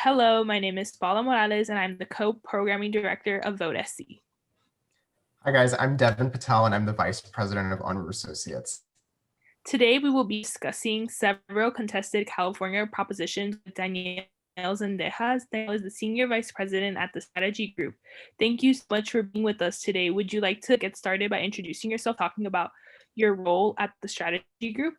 Hello, my name is Paula Morales, and I'm the co-programming director of VoteSC. Hi guys, I'm Devin Patel and I'm the Vice President of Unruh Associates. Today, we will be discussing several contested California propositions with Danielle Cendejas. Danielle is the Senior Vice President at the Strategy Group. Thank you so much for being with us today. Would you like to get started by introducing yourself, talking about your role at the Strategy Group?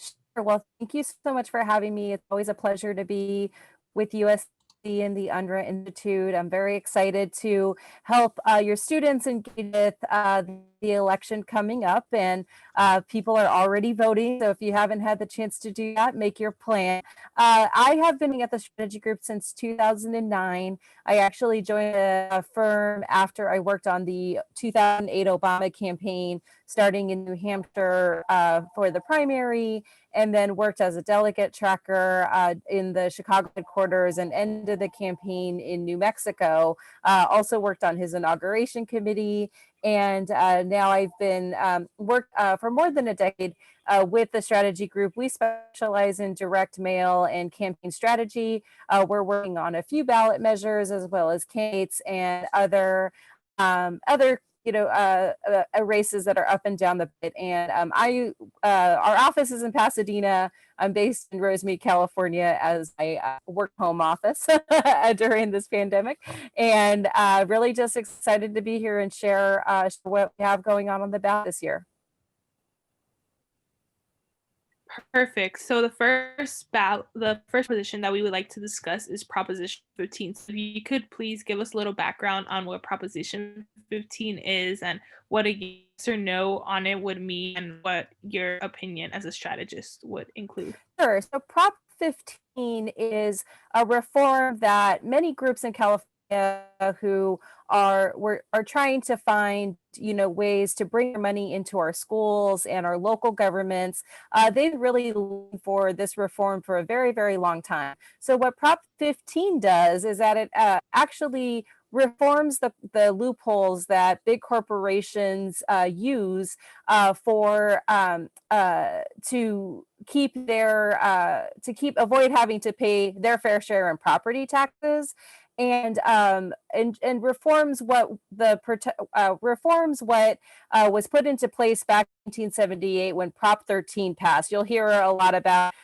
Sure. Well, thank you so much for having me. It's always a pleasure to be with USC and the Unruh Institute. I'm very excited to help your students engage with the election coming up, and people are already voting. So if you haven't had the chance to do that, make your plan. I have been at the Strategy Group since 2009. I actually joined a firm after I worked on the 2008 Obama campaign, starting in New Hampshire for the primary, and then worked as a delegate tracker in the Chicago headquarters and ended the campaign in New Mexico. Also worked on his inauguration committee. And now I've been worked for more than a decade with the Strategy Group. We specialize in direct mail and campaign strategy. We're working on a few ballot measures as well as candidates and other races that are up and down the bit. And our office is in Pasadena. I'm based in Rosemead, California, as my work home office during this pandemic, and really just excited to be here and share what we have going on the ballot this year. Perfect. So the first position that we would like to discuss is Proposition 15. So if you could please give us a little background on what Proposition 15 is and what a yes or no on it would mean and what your opinion as a strategist would include. Sure. So Prop 15 is a reform that many groups in California who are trying to find ways to bring money into our schools and our local governments. They've really looking for this reform for a very, very long time. So what Prop 15 does is that it actually reforms the loopholes that big corporations use to avoid having to pay their fair share in property taxes, and reforms what was put into place back in 1978 when Prop 13 passed. You'll hear a lot about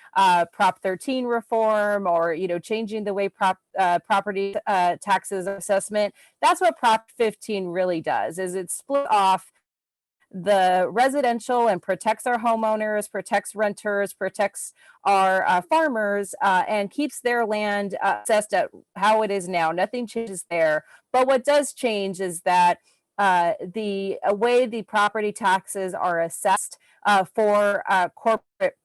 Prop 13 reform, or changing the way property taxes assessment. That's what Prop 15 really does. Is it split off the residential and protects our homeowners, protects renters, protects our farmers, and keeps their land assessed at how it is now. Nothing changes there. But what does change is that the way the property taxes are assessed for corporate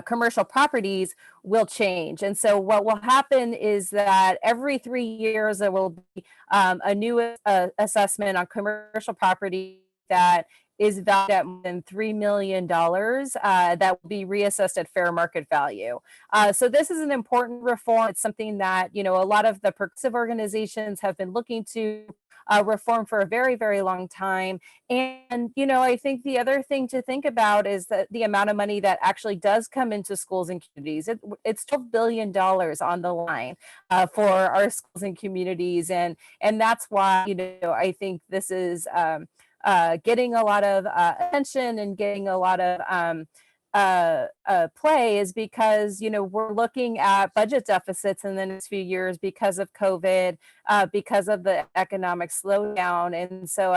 commercial properties will change. And so what will happen is that every 3 years there will be a new assessment on commercial property that is valued at more than $3 million that will be reassessed at fair market value. So this is an important reform. It's something that, a lot of the progressive organizations have been looking to reform for a very, very long time. And, I think the other thing to think about is that the amount of money that actually does come into schools and communities. It's $12 billion on the line for our schools and communities. And that's why, I think this is getting a lot of attention and getting a lot of play, is because we're looking at budget deficits in the next few years because of COVID, because of the economic slowdown. And so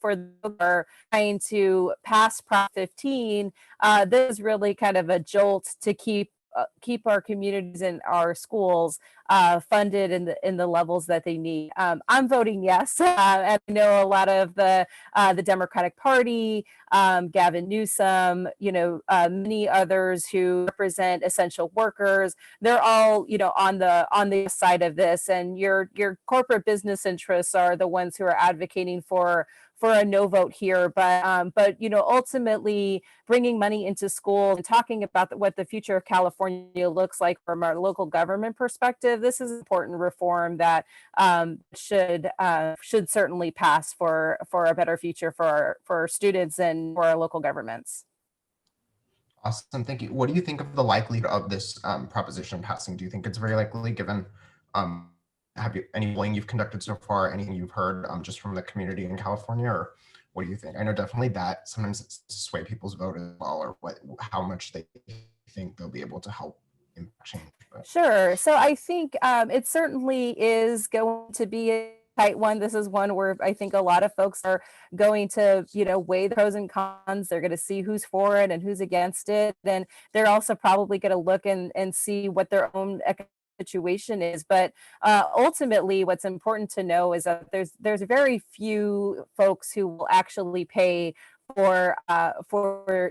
for those who are trying to pass Prop 15, this is really kind of a jolt to keep our communities and our schools funded in the levels that they need. I'm voting yes. And I know a lot of the Democratic Party, Gavin Newsom, many others who represent essential workers. They're all on the side of this, and your corporate business interests are the ones who are advocating for a no vote here. But ultimately bringing money into schools and talking about what the future of California looks like from our local government perspective, this is important reform that should certainly pass for a better future for our students and for our local governments. Awesome, thank you. What do you think of the likelihood of this proposition passing? Do you think it's very likely given, um, have you any polling you've conducted so far, anything you've heard just from the community in California, or what do you think? I know definitely that sometimes it's sway people's vote as well, or how much they think they'll be able to help impact change. But Sure. So I think it certainly is going to be a tight one. This is one where I think a lot of folks are going to, weigh the pros and cons. They're going to see who's for it and who's against it. And they're also probably going to look and see what their own economic situation is. But ultimately, what's important to know is that there's very few folks who will actually pay for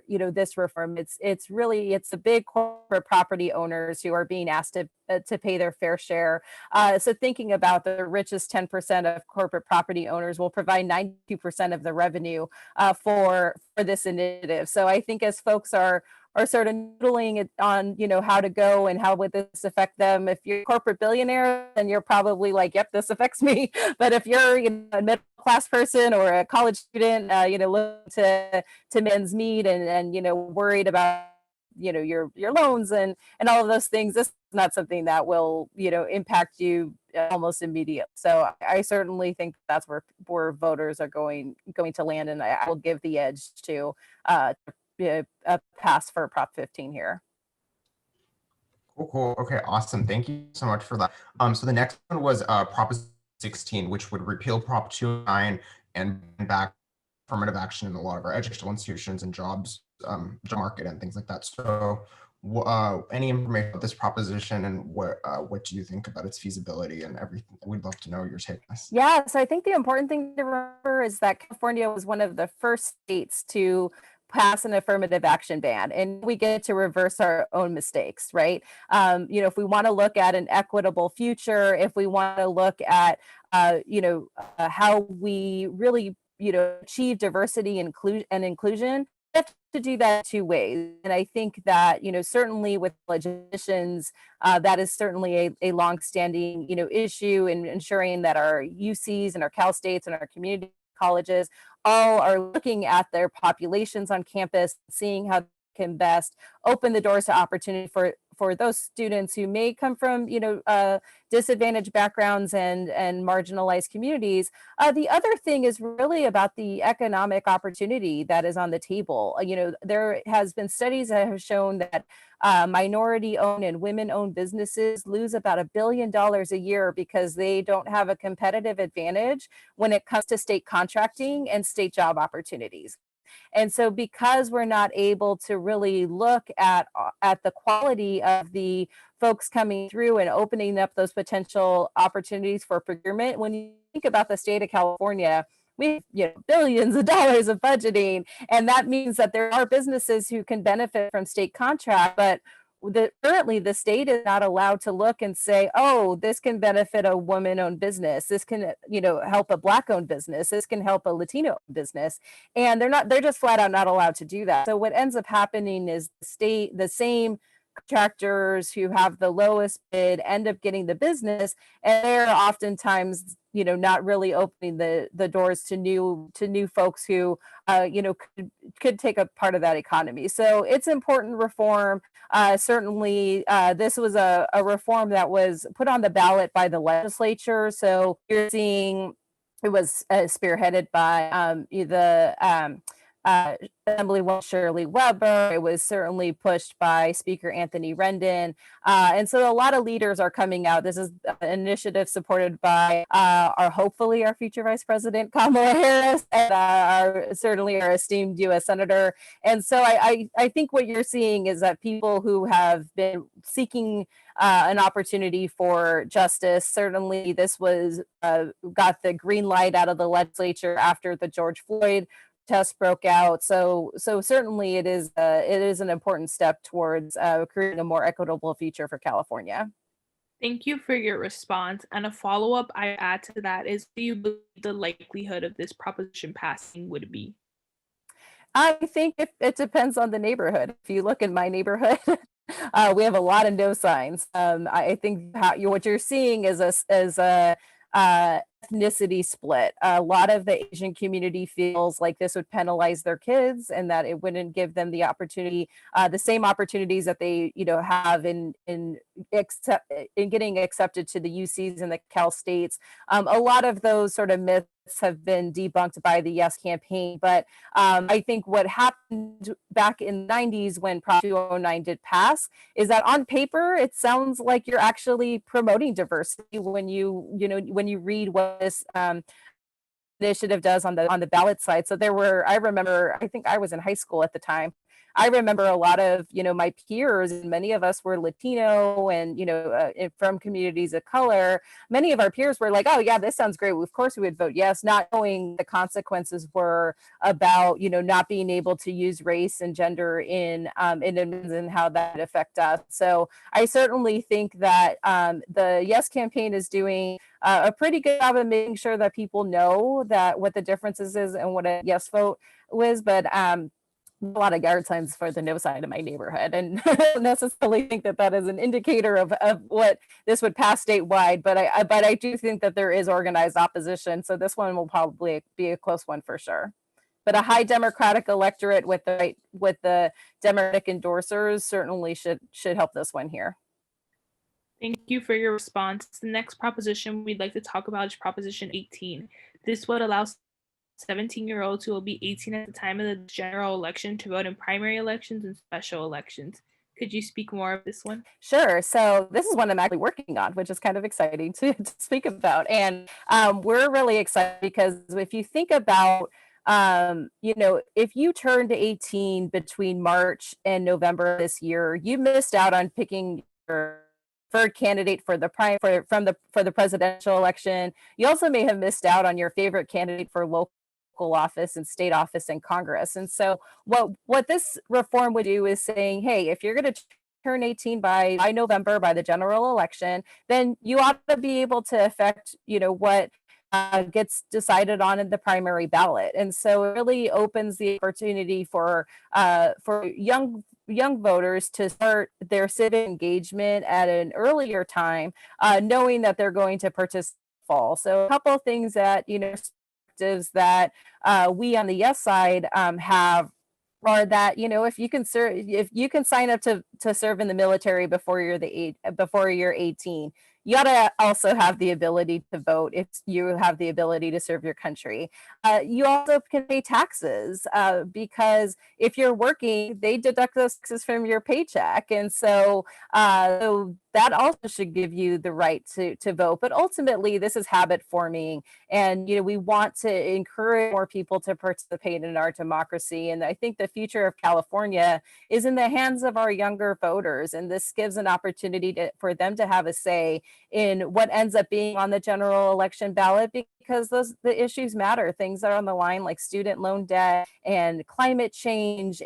this reform. It's the big corporate property owners who are being asked to pay their fair share. So thinking about the richest 10% of corporate property owners will provide 92% of the revenue for this initiative. So I think as folks are sort of noodling it on, how to go and how would this affect them. If you're a corporate billionaire, then you're probably like, yep, this affects me. But if you're a middle class person or a college student, look to men's meet and worried about your loans and all of those things, this is not something that will impact you almost immediately. So I certainly think that's where voters are going to land, and I will give the edge to a pass for Prop 15 here. cool. Okay, awesome. Thank you so much for that. So the next one was Prop 16, which would repeal Prop 29 and bring back affirmative action in a lot of our educational institutions and jobs, job market and things like that. So any information about this proposition and what do you think about its feasibility and everything? We'd love to know your take on this. Yeah, so I think the important thing to remember is that California was one of the first states to pass an affirmative action ban, and we get to reverse our own mistakes, right? If we want to look at an equitable future, if we want to look at, how we really, achieve diversity and inclusion, we have to do that two ways. And I think that, certainly with legislations, that is certainly a longstanding, issue in ensuring that our UCs and our Cal States and our community colleges all are looking at their populations on campus, seeing how they can best open the doors to opportunity for those students who may come from disadvantaged backgrounds and marginalized communities. The other thing is really about the economic opportunity that is on the table. There has been studies that have shown that minority-owned and women-owned businesses lose about $1 billion a year because they don't have a competitive advantage when it comes to state contracting and state job opportunities. And so because we're not able to really look at the quality of the folks coming through and opening up those potential opportunities for procurement, when you think about the state of California, we have billions of dollars of budgeting, and that means that there are businesses who can benefit from state contract, but currently the state is not allowed to look and say, oh, this can benefit a woman-owned business, this can help a Black-owned business, this can help a Latino business, and they're just flat out not allowed to do that. So what ends up happening is the same contractors who have the lowest bid end up getting the business, and they're oftentimes not really opening the doors to new folks who could take a part of that economy. So it's important reform. Certainly, this was a reform that was put on the ballot by the legislature. So you're seeing it was spearheaded by the Assemblywoman Shirley Weber. It was certainly pushed by Speaker Anthony Rendon. And so a lot of leaders are coming out. This is an initiative supported by hopefully our future Vice President Kamala Harris and certainly our esteemed U.S. Senator. And so I think what you're seeing is that people who have been seeking an opportunity for justice, certainly this was got the green light out of the legislature after the George Floyd test broke out. So certainly it is an important step towards creating a more equitable future for California. Thank you for your response. And a follow-up I add to that is, do you believe the likelihood of this proposition passing would be? I think it depends on the neighborhood. If you look in my neighborhood, we have a lot of no signs. I think what you're seeing is ethnicity split. A lot of the Asian community feels like this would penalize their kids and that it wouldn't give them the opportunity, the same opportunities that they, have in getting accepted to the UCs and the Cal States. A lot of those sort of myths have been debunked by the Yes campaign, but I think what happened back in the 90s when Prop 209 did pass is that on paper it sounds like you're actually promoting diversity when when you read what this initiative does on the ballot side. So I remember, I think I was in high school at the time. I remember a lot of, my peers, and many of us were Latino and, from communities of color. Many of our peers were like, oh yeah, this sounds great. Of course we would vote yes, not knowing the consequences were about, not being able to use race and gender in admissions and how that would affect us. So I certainly think that the Yes campaign is doing a pretty good job of making sure that people know that what the differences is and what a yes vote was. But a lot of yard signs for the no side in my neighborhood, and I don't necessarily think that that is an indicator of what this would pass statewide. But I do think that there is organized opposition, so this one will probably be a close one for sure. But a high Democratic electorate with the Democratic endorsers certainly should help this one here. Thank you for your response. The next proposition we'd like to talk about is Proposition 18. This would allow 17-year-olds who will be 18 at the time of the general election to vote in primary elections and special elections. Could you speak more of this one? Sure. So this is one I'm actually working on, which is kind of exciting to speak about. And we're really excited because if you think about, if you turned 18 between March and November this year, you missed out on picking your preferred candidate for the presidential election. You also may have missed out on your favorite candidate for local office and state office and Congress. And so what this reform would do is saying, hey, if you're going to turn 18 by November, by the general election, then you ought to be able to affect, what gets decided on in the primary ballot. And so it really opens the opportunity for young voters to start their civic engagement at an earlier time, knowing that they're going to participate. So a couple of things that that we on the Yes side have are that if you can sign up to serve in the military before you're 18, you ought to also have the ability to vote if you have the ability to serve your country. You also can pay taxes because if you're working, they deduct those taxes from your paycheck, and so that also should give you the right to vote. But ultimately, this is habit forming, and we want to encourage more people to participate in our democracy. And I think the future of California is in the hands of our younger voters, and this gives an opportunity for them to have a say in what ends up being on the general election ballot, because the issues matter. Things are on the line like student loan debt and climate change,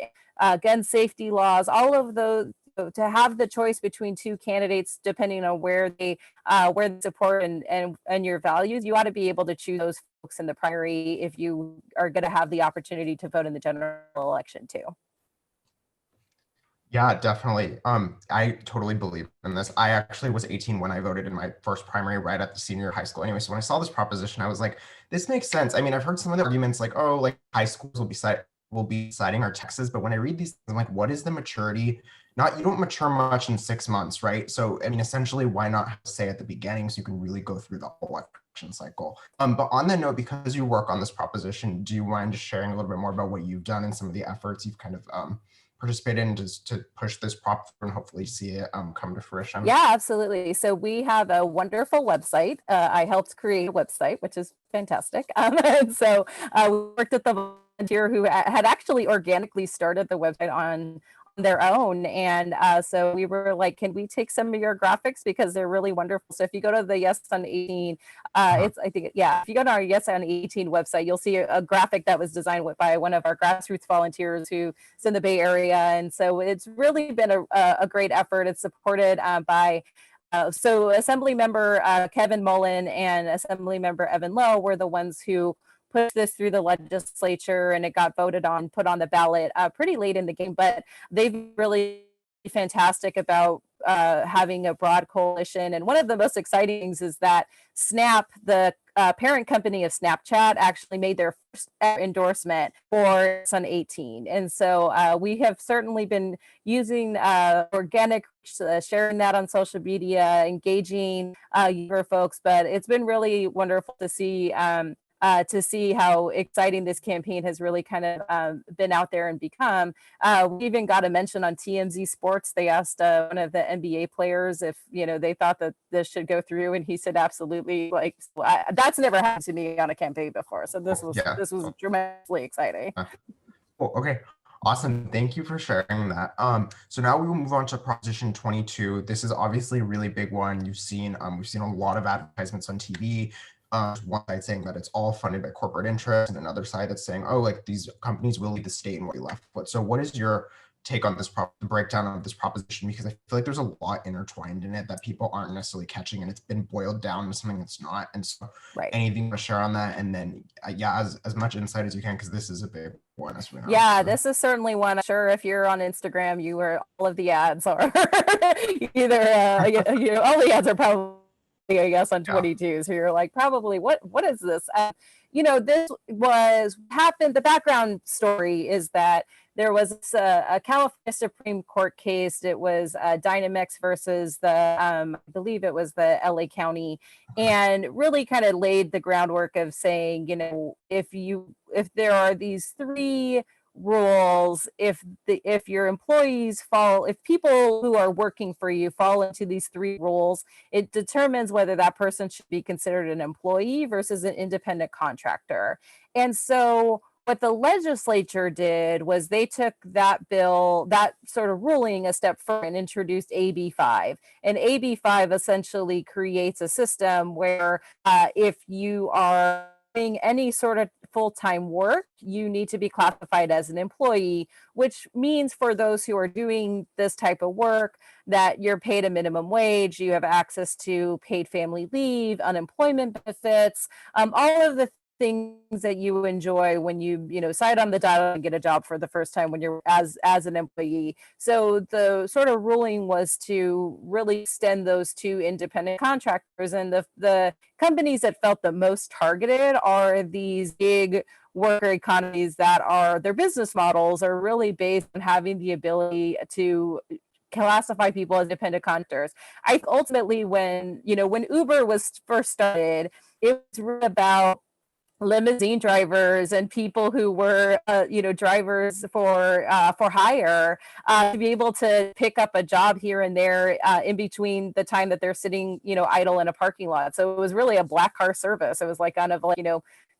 gun safety laws, all of those. To have the choice between two candidates, depending on where they support and your values, you ought to be able to choose those folks in the primary if you are going to have the opportunity to vote in the general election too. Yeah, definitely. I totally believe in this. I actually was 18 when I voted in my first primary right at the senior high school. Anyway, so when I saw this proposition, I was like, this makes sense. I mean, I've heard some of the arguments like, oh, like high schools will be deciding our taxes. But when I read these, I'm like, what is the maturity? You don't mature much in 6 months, right? So, I mean, essentially, why not say at the beginning so you can really go through the whole election cycle? But on that note, because you work on this proposition, do you mind just sharing a little bit more about what you've done and some of the efforts you've kind of participate in just to push this prop and hopefully see it come to fruition? Yeah, absolutely. So we have a wonderful website. I helped create a website, which is fantastic. And so we worked with the volunteer who had actually organically started the website on their own. And so we were like, can we take some of your graphics because they're really wonderful. So if you go to the Yes on 18, if you go to our Yes on 18 website, you'll see a graphic that was designed by one of our grassroots volunteers who's in the Bay Area. And so it's really been a great effort. It's supported by so Assembly Member Kevin Mullen and Assembly Member Evan Lowe were the ones who pushed this through the legislature, and it got voted on, put on the ballot pretty late in the game. But they've really fantastic about having a broad coalition. And one of the most exciting things is that Snap, the parent company of Snapchat, actually made their first endorsement for Sun 18. And so we have certainly been using organic, sharing that on social media, engaging younger folks. But it's been really wonderful to see how exciting this campaign has really kind of been out there and become. We even got a mention on TMZ Sports. They asked one of the NBA players if they thought that this should go through, and he said absolutely. Like that's never happened to me on a campaign before, so this was tremendously exciting. Cool. Okay. Awesome. Thank you for sharing that. So now we will move on to Proposition 22. This is obviously a really big one. We've seen a lot of advertisements on TV. One side saying that it's all funded by corporate interests, and another side that's saying, oh, like these companies will lead the state and what you left with. So what is your take on this breakdown of this proposition? Because I feel like there's a lot intertwined in it that people aren't necessarily catching, and it's been boiled down to something that's not. And so anything to share on that? And then, as much insight as you can, because this is a big one. As we know. Yeah, this is certainly one. I'm sure if you're on Instagram, all of the ads are either, all the ads are probably, I guess, on 22. So you're like, probably, what is this? This was happened. The background story is that there was a California Supreme Court case. It was Dynamex versus I believe it was the LA County, and really kind of laid the groundwork of saying, if there are these three rules, if your employees if people who are working for you fall into these three rules, it determines whether that person should be considered an employee versus an independent contractor. And so what the legislature did was they took that sort of ruling a step further and introduced AB 5. And AB 5 essentially creates a system where if you are doing any sort of full-time work, you need to be classified as an employee, which means for those who are doing this type of work that you're paid a minimum wage, you have access to paid family leave, unemployment benefits, all of the things that you enjoy when you sign on the dot and get a job for the first time when you're as an employee. So the sort of ruling was to really extend those to independent contractors, and the companies that felt the most targeted are these big worker economies that are their business models are really based on having the ability to classify people as independent contractors. I think ultimately when Uber was first started, it was really about limousine drivers and people who were drivers for hire to be able to pick up a job here and there in between the time that they're sitting idle in a parking lot. So it was really a black car service. It was like kind of like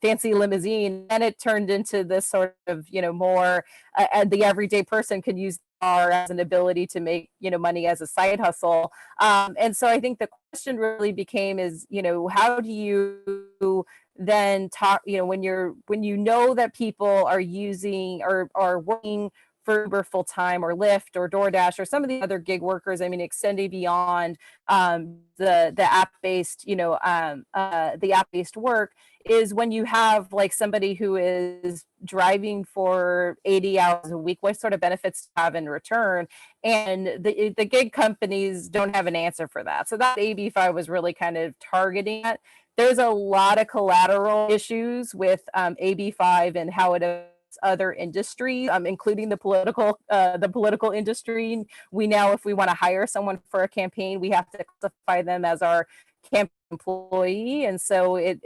fancy limousine, and it turned into this sort of more the everyday person could use car as an ability to make money as a side hustle. And so I think the question really became is how do you then talk when that people are using or are working for Uber full time or Lyft or DoorDash or some of the other gig workers, extending beyond the app-based the app-based work, is when you have like somebody who is driving for 80 hours a week, what sort of benefits to have in return? And the gig companies don't have an answer for that. So that AB 5 was really kind of targeting it. There's a lot of collateral issues with AB 5 and how it affects other industries, including the political industry. We now, if we want to hire someone for a campaign, we have to classify them as our campaign employee, and so it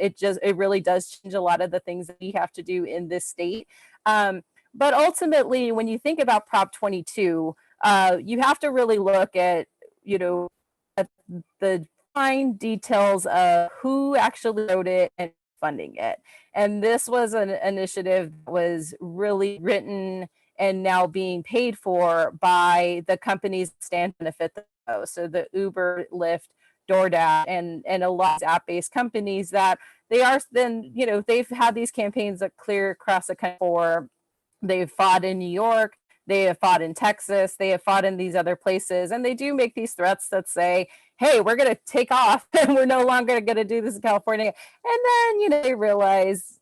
really does change a lot of the things that we have to do in this state. But ultimately, when you think about Prop 22, you have to really look at at the fine details of who actually wrote it and funding it. And this was an initiative that was really written and now being paid for by the companies that stand to benefit the most. So the Uber, Lyft, DoorDash, and a lot of app-based companies that they are then, they've had these campaigns that clear across the country. They've fought in New York, they have fought in Texas, they have fought in these other places, and they do make these threats that say, hey, we're going to take off and we're no longer going to do this in California. And then, they realize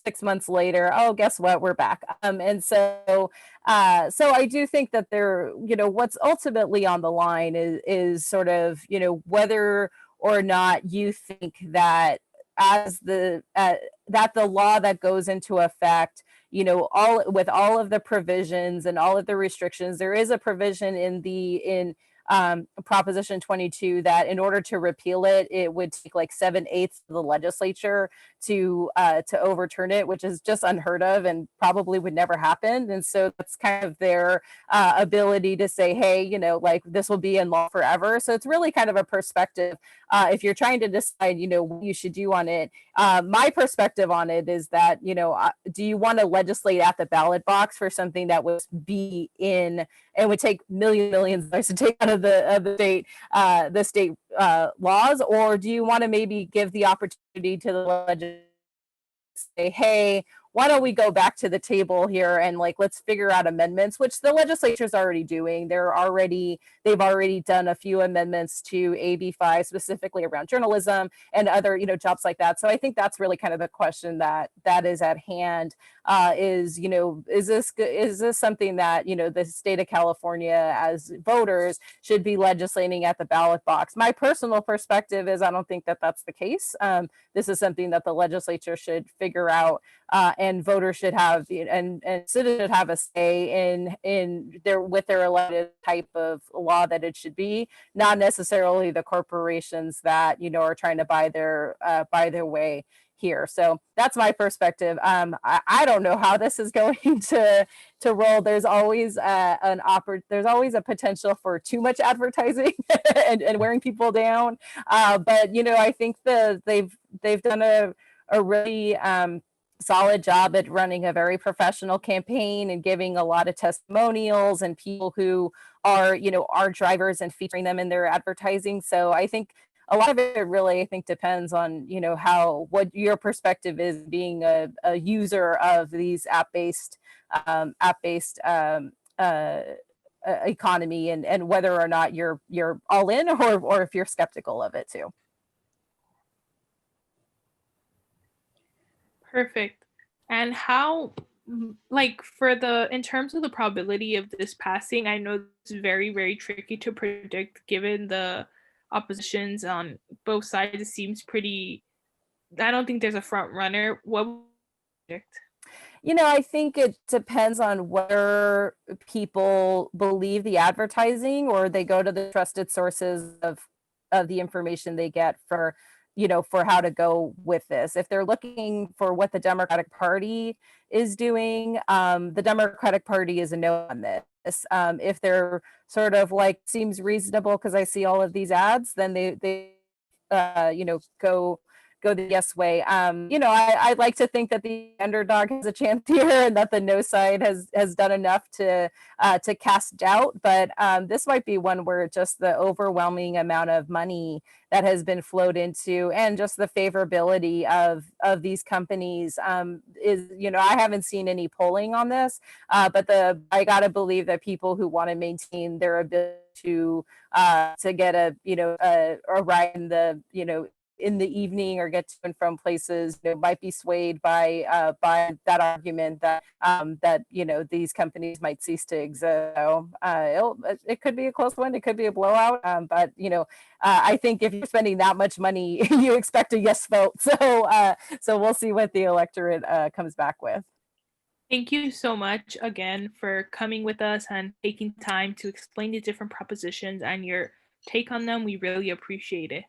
6 months later, oh, guess what, we're back. And so I do think that there, what's ultimately on the line is sort of, whether or not you think that as that the law that goes into effect, all with all of the provisions and all of the restrictions, there is a provision in Proposition 22 that in order to repeal it, it would take like 7/8 of the legislature to overturn it, which is just unheard of and probably would never happen. And so that's kind of their ability to say, hey, like this will be in law forever. So it's really kind of a perspective. If you're trying to decide, what you should do on it, my perspective on it is that, do you want to legislate at the ballot box for something that would be in and would take millions of dollars to take out of the state laws, or do you want to maybe give the opportunity to the legislature to say, hey, why don't we go back to the table here and like let's figure out amendments, which the legislature is already doing. They've already done a few amendments to AB 5 specifically around journalism and other jobs like that. So I think that's really kind of the question that is at hand. Is this something that the state of California as voters should be legislating at the ballot box? My personal perspective is I don't think that that's the case. This is something that the legislature should figure out. And voters should have and citizens should have a say in their elected type of law that it should be, not necessarily the corporations that are trying to buy their way here. So that's my perspective. I don't know how this is going to roll. There's always there's always a potential for too much advertising and wearing people down. But I think they've done a really solid job at running a very professional campaign and giving a lot of testimonials and people who are drivers and featuring them in their advertising. So I think a lot of it really, I think, depends on what your perspective is being a user of these app-based economy, and whether or not you're all in or if you're skeptical of it too. Perfect. And how, like, in terms of the probability of this passing, I know it's very, very tricky to predict given the oppositions on both sides. It seems pretty, I don't think there's a front runner. What would you predict? I think it depends on whether people believe the advertising or they go to the trusted sources of the information they get for how to go with this. If they're looking for what the Democratic Party is doing, the Democratic Party is a no on this. If they're sort of like seems reasonable because I see all of these ads, then they go the yes way. I like to think that the underdog has a chance here and that the no side has done enough to cast doubt. But this might be one where just the overwhelming amount of money that has been flowed into and just the favorability of these companies is, I haven't seen any polling on this, but I gotta believe that people who want to maintain their ability to get a ride in the evening or get to and from places might be swayed by that argument that these companies might cease to exist. So it could be a close one, it could be a blowout, but I think if you're spending that much money, you expect a yes vote. So we'll see what the electorate comes back with. Thank you so much again for coming with us and taking time to explain the different propositions and your take on them. We really appreciate it.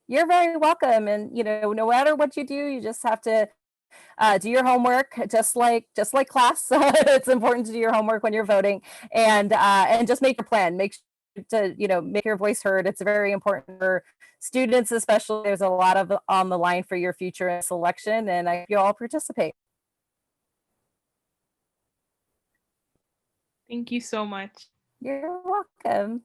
You're very welcome. And, no matter what you do, you just have to do your homework, just like class. It's important to do your homework when you're voting, and just make your plan. Make sure to, make your voice heard. It's very important for students, especially. There's a lot of on the line for your future selection, and I hope you all participate. Thank you so much. You're welcome.